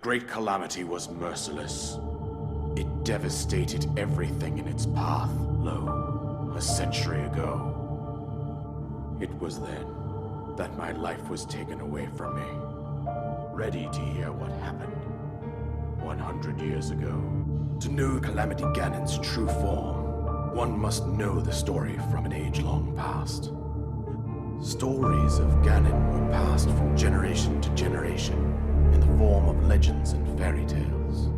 Great Calamity was merciless. It devastated everything in its path, lo, a century ago. It was then that my life was taken away from me. Ready to hear what happened 100 years ago. To know Calamity Ganon's true form, one must know the story from an age-long past. Stories of Ganon were passed from generation to generation in the form of legends and fairy tales.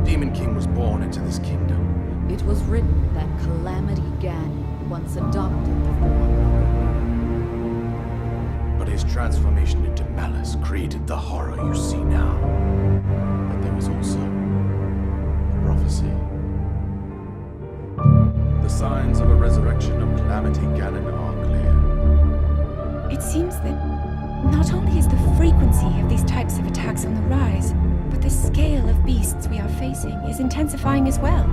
Demon King was born into this kingdom. It was written that Calamity Ganon once adopted the form of a woman. But his transformation into malice created the horror you see now. But there was also a prophecy. The signs of a resurrection of Calamity Ganon are clear. It seems that not only is the frequency of these types of attacks on the rise, but the scale of beasts we are facing is intensifying as well.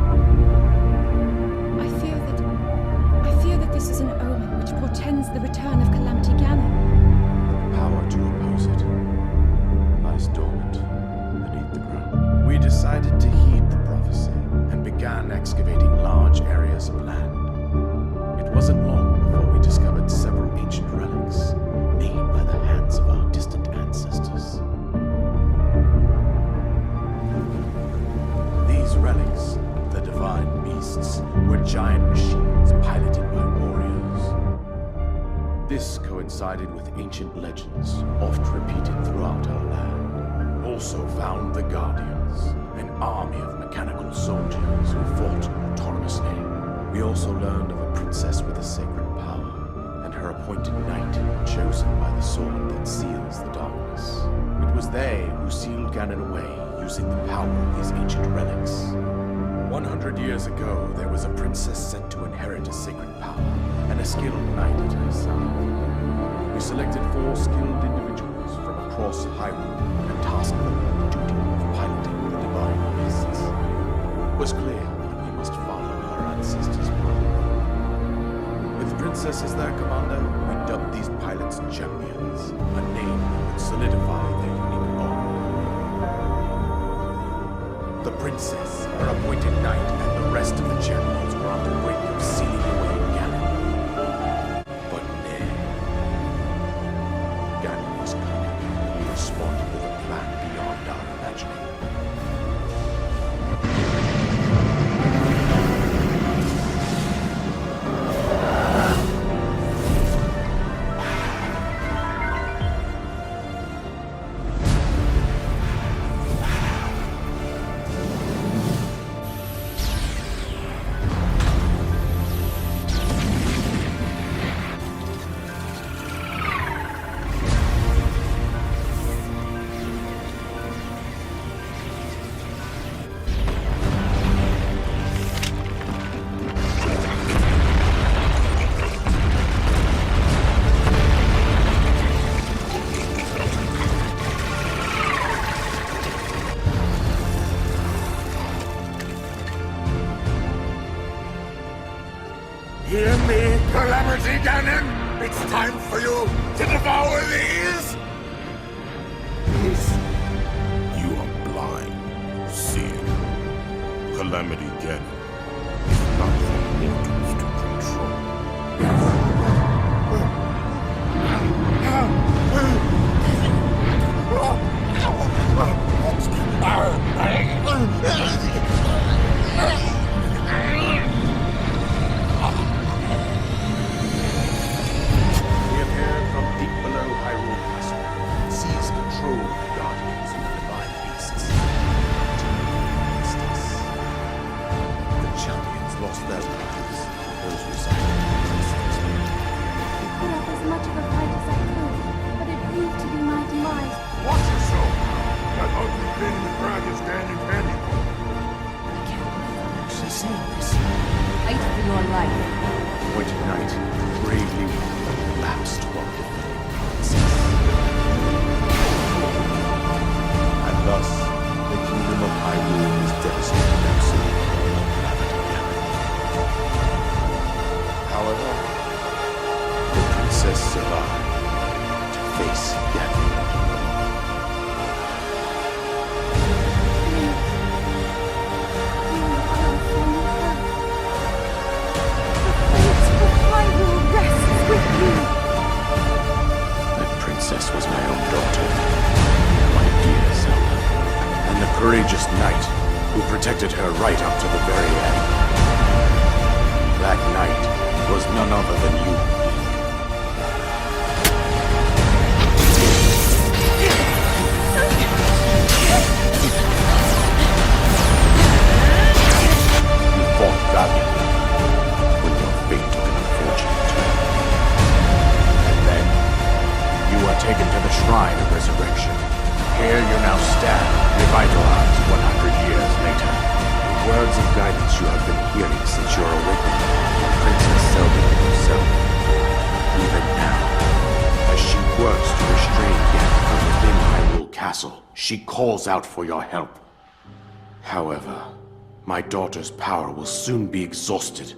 I fear that this is an omen which portends the return of Calamity Ganon. The power to oppose it lies dormant beneath the ground. We decided to heed the prophecy and began excavating large areas of land. It wasn't long before we discovered several ancient relics made by the hands of our distant ancestors. These relics, the divine beasts, were giant machines piloted by warriors. This coincided with ancient legends, oft repeated throughout our land. Also found the Guardians, an army of mechanical soldiers who fought autonomously. We also learned of a princess with a sacred power, and her appointed knight, chosen by the sword that seals the darkness. It was they who sealed Ganon away, using the power of these ancient relics. 100 years ago, there was a princess set to inherit a sacred power, and a skilled knight at her side. We selected 4 skilled individuals from across Hyrule and tasked them with the duty of piloting the divine beasts. It was clear that we must follow our ancestors' path. With the princess as their commander, we dubbed these pilots champions, a name that would solidify their unique bond. The princess, her appointed knight, and the rest of the champions were on the brink of sealing away Ganon. But nay. Ganon was coming. He responded with a plan beyond our imagining. Hear me, Calamity Ganon! It's time for you to devour these! You are blind, seeing. Calamity Ganon is not for mortals to control. We appeared from deep below Hyrule Castle and seized control of the Guardians of the divine beasts. Against us. The champions lost their lives. Those residing in the princess. I put up as much of a fight as I could, but it proved to be my demise. Watch yourself! That ugly pin in the ground is Ganon handy. I can't believe I'm actually saying this. Fight for your life. Appointed knight bravely lapsed while defending the princess. And thus, the kingdom of Hyrule is devastated and soon Calamity Ganon. However, the princess survived to face Ganon. courageous knight who protected her right up to the very end. That knight was none other than you. You fought valiantly when your fate took an unfortunate turn. And then, you were taken to the Shrine of Resurrection. Here you now stand, revitalized 100 years later. The words of guidance you have been hearing since your awakening from Princess Zelda herself. Even now, as she works to restrain Ganon from within Hyrule Castle, she calls out for your help. However, my daughter's power will soon be exhausted.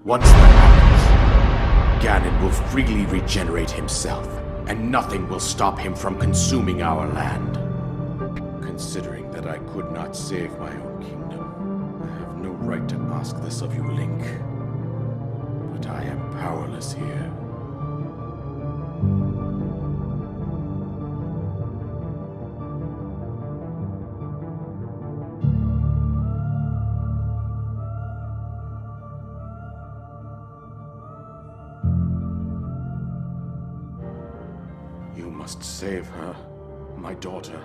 Once that happens, Ganon will freely regenerate himself, and nothing will stop him from consuming our land. Considering that I could not save my own kingdom, I have no right to ask this of you, Link. But I am powerless here. You must save her, my daughter.